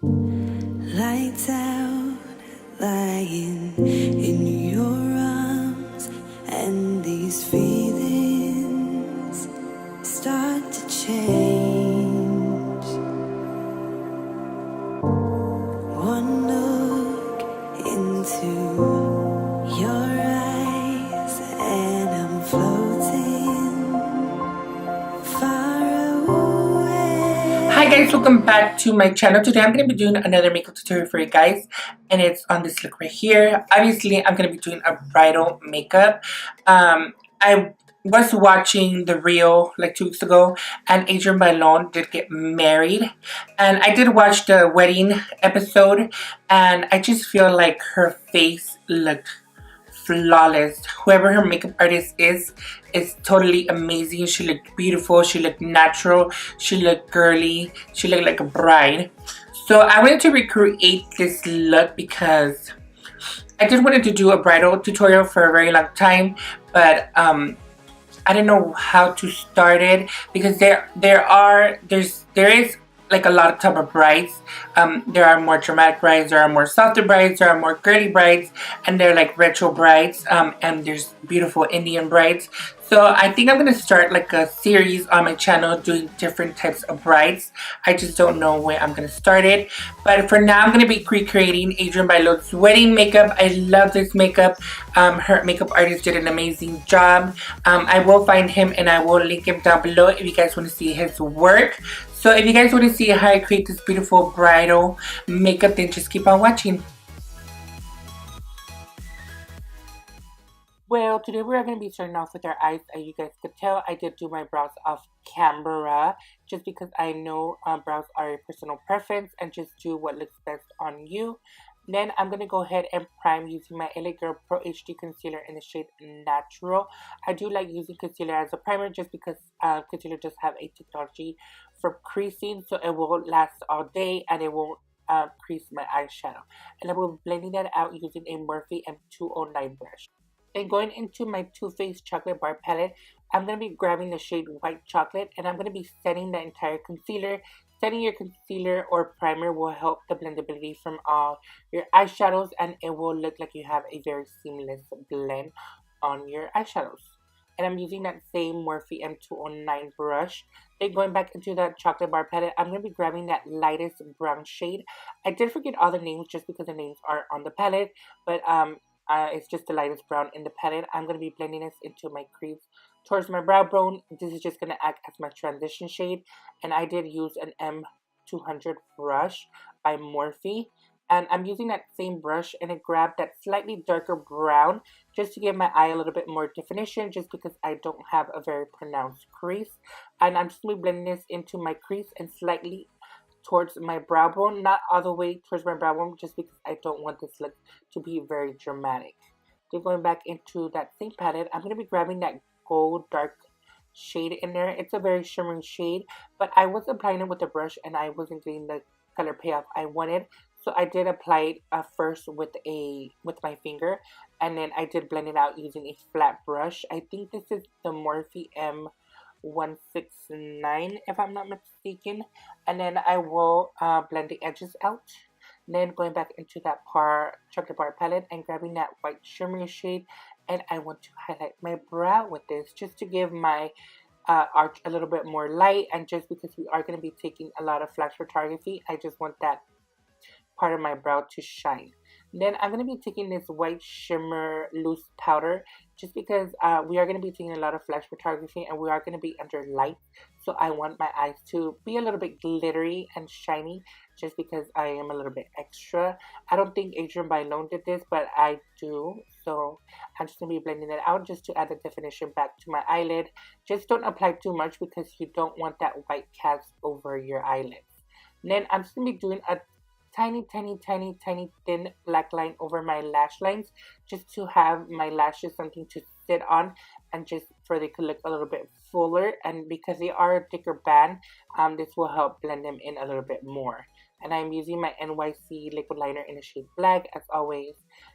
Lights out, lying in your arms, and these feelings start to change. One look into your eyes, and I'm floating far away. Hi guys, welcome back to my channel. Today I'm going to be doing another makeup tutorial for you guys, and it's on this look right here. Obviously I'm going to be doing a bridal makeup. I was watching the reel like 2 weeks ago, and Arienne Bailon did get married, and I did watch the wedding episode, and I just feel like her face looked flawless. Whoever her makeup artist is totally amazing. She looked beautiful, she looked natural, she looked girly, she looked like a bride. So I wanted to recreate this look because I did wanted to do a bridal tutorial for a very long time, but I didn't know how to start it because there is like a lot of type of brides. There are more dramatic brides, there are more softer brides, there are more girly brides, and they're like retro brides, and there's beautiful Indian brides. So I think I'm going to start like a series on my channel doing different types of brides. I just don't know where I'm going to start it. But for now I'm going to be recreating Arienne Bailon's wedding makeup. I love this makeup. Her makeup artist did an amazing job. I will find him and I will link him down below if you guys want to see his work. So if you guys want to see how I create this beautiful bridal makeup, then just keep on watching. Well, today we are going to be starting off with our eyes. As you guys could tell, I did do my brows off camera just because I know brows are a personal preference and just do what looks best on you. Then I'm going to go ahead and prime using my LA Girl Pro HD Concealer in the shade Natural. I do like using concealer as a primer just because concealer does have a technology for creasing, so it will last all day and it won't crease my eyeshadow. And I will be blending that out using a Morphe M209 brush. And going into my Too Faced Chocolate Bar Palette, I'm going to be grabbing the shade White Chocolate, and I'm going to be setting the entire concealer. Setting your concealer or primer will help the blendability from all your eyeshadows, and it will look like you have a very seamless blend on your eyeshadows. And I'm using that same Morphe M209 brush. Then going back into that Chocolate Bar Palette, I'm going to be grabbing that lightest brown shade. I did forget all the names just because the names are on the palette, but it's just the lightest brown in the palette. I'm going to be blending this into my crease towards my brow bone. This is just going to act as my transition shade. And I did use an M200 brush by Morphe. And I'm using that same brush and I grabbed that slightly darker brown just to give my eye a little bit more definition, just because I don't have a very pronounced crease. And I'm just going to be blending this into my crease and slightly towards my brow bone, not all the way towards my brow bone, just because I don't want this look to be very dramatic. Then going back into that same palette, I'm going to be grabbing that gold dark shade in there. It's a very shimmering shade, but I was applying it with a brush and I wasn't getting the color payoff I wanted, so I did apply it first with my finger, and then I did blend it out using a flat brush. I think this is the Morphe M169 if I'm not mistaken. And then I will blend the edges out. Then going back into that Chocolate Bar Palette and grabbing that white shimmery shade, and I want to highlight my brow with this just to give my arch a little bit more light. And just because we are going to be taking a lot of flash photography, I just want that part of my brow to shine. Then I'm going to be taking this white shimmer loose powder just because we are going to be taking a lot of flash photography and we are going to be under light. So I want my eyes to be a little bit glittery and shiny just because I am a little bit extra. I don't think Arienne Bailon did this, but I do. So I'm just going to be blending it out just to add the definition back to my eyelid. Just don't apply too much because you don't want that white cast over your eyelids. Then I'm just going to be doing a tiny thin black line over my lash lines just to have my lashes something to sit on and just for they could look a little bit fuller, and because they are a thicker band, this will help blend them in a little bit more. And I'm using my NYC liquid liner in the shade Black as always.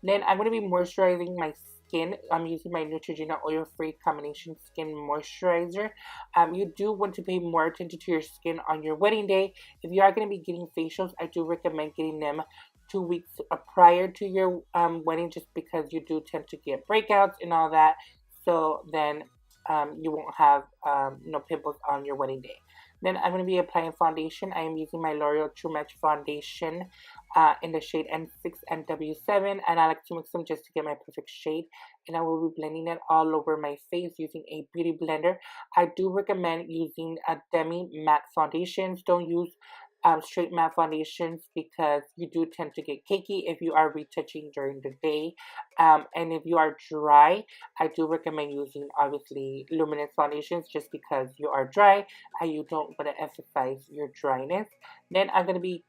Then I'm going to be moisturizing my skin, I'm using my Neutrogena oil-free combination skin moisturizer. You do want to pay more attention to your skin on your wedding day. If you are going to be getting facials, I do recommend getting them 2 weeks prior to your wedding, just because you do tend to get breakouts and all that. So then you won't have no pimples on your wedding day. Then I'm going to be applying foundation. I am using my L'Oreal True Match foundation in the shade N6 and W7, and I like to mix them just to get my perfect shade. And I will be blending it all over my face using a beauty blender. I do recommend using a demi matte foundations. Don't use straight matte foundations because you do tend to get cakey if you are retouching during the day. And if you are dry, I do recommend using obviously luminous foundations just because you are dry and you don't want to emphasize your dryness. Then I'm going to be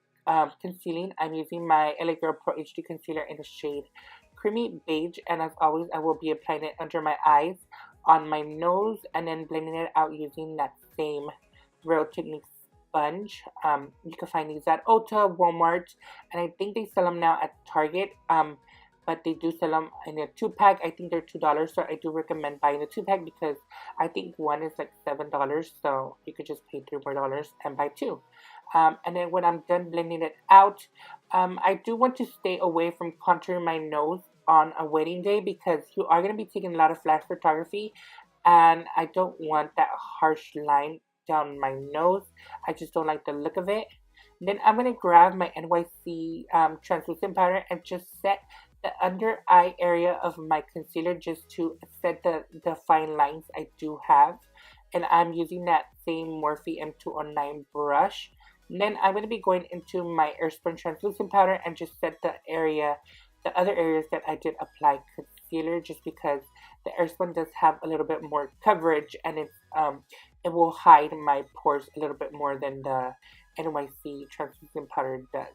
concealing. I'm using my LA Girl Pro HD Concealer in the shade Creamy Beige, and as always I will be applying it under my eyes, on my nose, and then blending it out using that same Real Techniques sponge. You can find these at Ulta, Walmart, and I think they sell them now at Target. But they do sell them in a 2-pack. I think they're $2, so I do recommend buying a 2-pack because I think one is like $7, so you could just pay $3 more and buy 2. And then when I'm done blending it out, I do want to stay away from contouring my nose on a wedding day because you are going to be taking a lot of flash photography, and I don't want that harsh line down my nose. I just don't like the look of it. Then I'm going to grab my NYC translucent powder and just set the under eye area of my concealer just to set the fine lines I do have. And I'm using that same Morphe M209 brush. And then I'm going to be going into my Airspun translucent powder and just set the other areas that I did apply concealer, just because the Airspun does have a little bit more coverage, and it will hide my pores a little bit more than the NYC translucent powder does.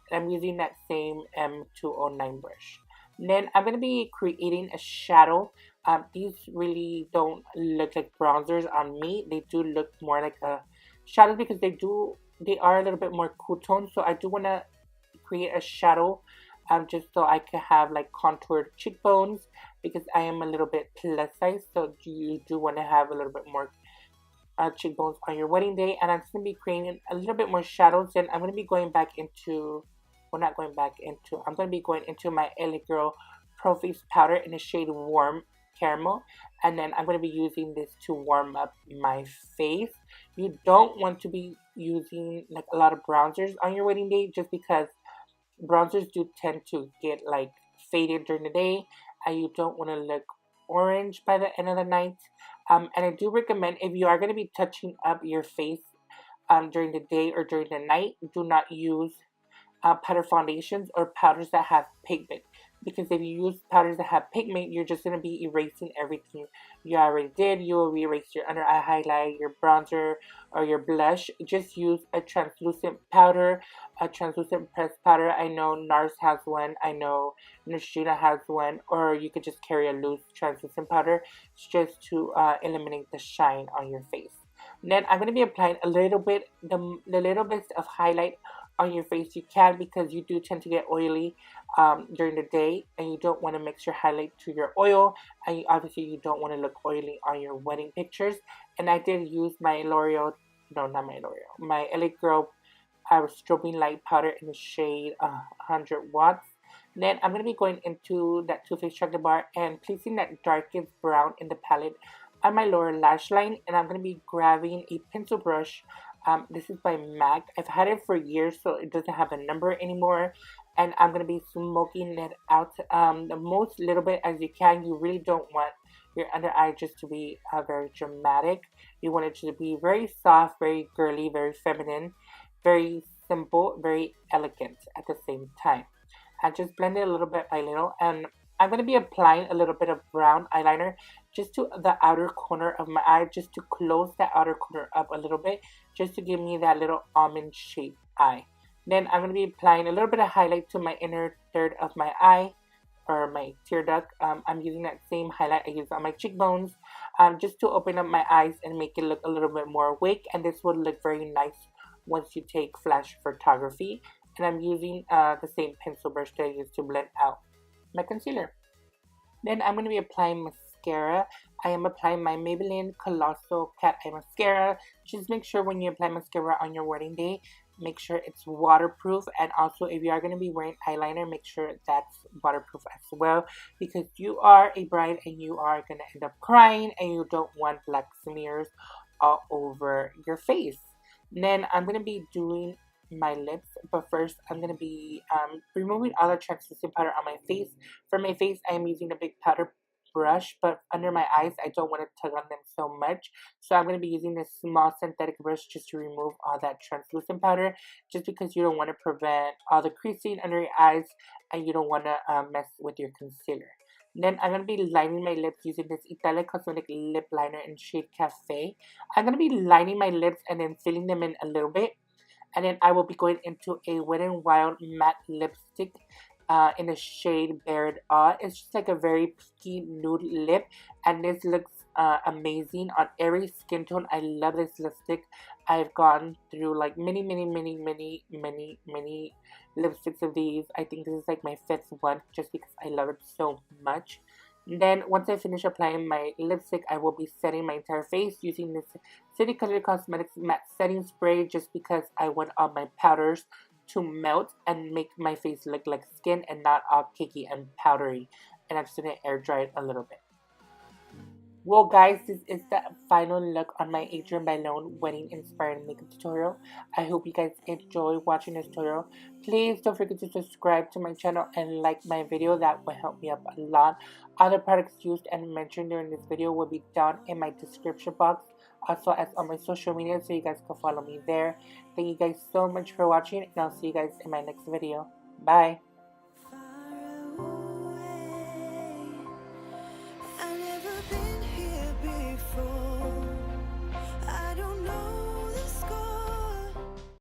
And I'm using that same M209 brush. And then I'm going to be creating a shadow. These really don't look like bronzers on me. They do look more like a shadow because they are a little bit more cool tone. So I do want to create a shadow just so I can have like contoured cheekbones, because I am a little bit plus size, so you do want to have a little bit more cheekbones on your wedding day. And I'm just going to be creating a little bit more shadows. And I'm going to be going back into, well, not going back into, I'm going to be going into my LA Girl Pro Face powder in the shade Warm Caramel, and then I'm going to be using this to warm up my face. You don't want to be using like a lot of bronzers on your wedding day, just because bronzers do tend to get like faded during the day, and you don't want to look orange by the end of the night. And I do recommend, if you are going to be touching up your face during the day or during the night, do not use powder foundations or powders that have pigment, because if you use powders that have pigment, you're just going to be erasing everything you already did. You will erase your under eye highlight, your bronzer, or your blush. Just use a translucent powder, a translucent pressed powder. I know NARS has one, I know Neutrogena has one, or you could just carry a loose translucent powder just to eliminate the shine on your face. And then I'm going to be applying a little bit, the little bits of highlight on your face you can, because you do tend to get oily during the day, and you don't want to mix your highlight to your oil, and obviously you don't want to look oily on your wedding pictures. And I did use my L'Oreal, no, not my L'Oreal, my LA Girl strobing light powder in the shade 100 watts. Then I'm going to be going into that Too Faced chocolate bar and placing that darkest brown in the palette on my lower lash line, and I'm going to be grabbing a pencil brush. This is by MAC. I've had it for years, so it doesn't have a number anymore. And I'm going to be smoking it out the most little bit as you can. You really don't want your under eye just to be very dramatic. You want it to be very soft, very girly, very feminine, very simple, very elegant at the same time. I just blend it a little bit by little, and I'm going to be applying a little bit of brown eyeliner just to the outer corner of my eye, just to close that outer corner up a little bit, just to give me that little almond shaped eye. Then I'm going to be applying a little bit of highlight to my inner third of my eye, or my tear duct. I'm using that same highlight I use on my cheekbones, just to open up my eyes and make it look a little bit more awake. And this will look very nice once you take flash photography. And I'm using the same pencil brush that I used to blend out my concealer. Then I'm going to be applying mascara. I am applying my Maybelline Colossal Cat Eye Mascara. Just make sure when you apply mascara on your wedding day, make sure it's waterproof. And also, if you are going to be wearing eyeliner, make sure that's waterproof as well, because you are a bride and you are going to end up crying and you don't want black smears all over your face. Then I'm going to be doing my lips, but first I'm going to be removing all the translucent powder on my face. For my face, I'm using a big powder brush, but under my eyes I don't want to tug on them so much, so I'm going to be using this small synthetic brush just to remove all that translucent powder, just because you don't want to prevent all the creasing under your eyes and you don't want to mess with your concealer. Then I'm going to be lining my lips using this Italia Cosmetic lip liner in shade Cafe. I'm going to be lining my lips and then filling them in a little bit, and then I will be going into a Wet n Wild matte lipstick in the shade Bared Awe. It's just like a very peaky nude lip, and this looks amazing on every skin tone. I love this lipstick. I've gone through like many lipsticks of these. I think this is like my 5th one, just because I love it so much. Then once I finish applying my lipstick, I will be setting my entire face using this City Color Cosmetics matte setting spray, just because I want all my powders to melt and make my face look like skin and not all cakey and powdery. And I'm just going to air dry it a little bit. Well guys, this is the final look on my Arienne Bailon wedding inspired makeup tutorial. I hope you guys enjoy watching this tutorial. Please don't forget to subscribe to my channel and like my video. That will help me up a lot. Other products used and mentioned during this video will be down in my description box, also as on my social media, so you guys can follow me there. Thank you guys so much for watching, and I'll see you guys in my next video. Bye!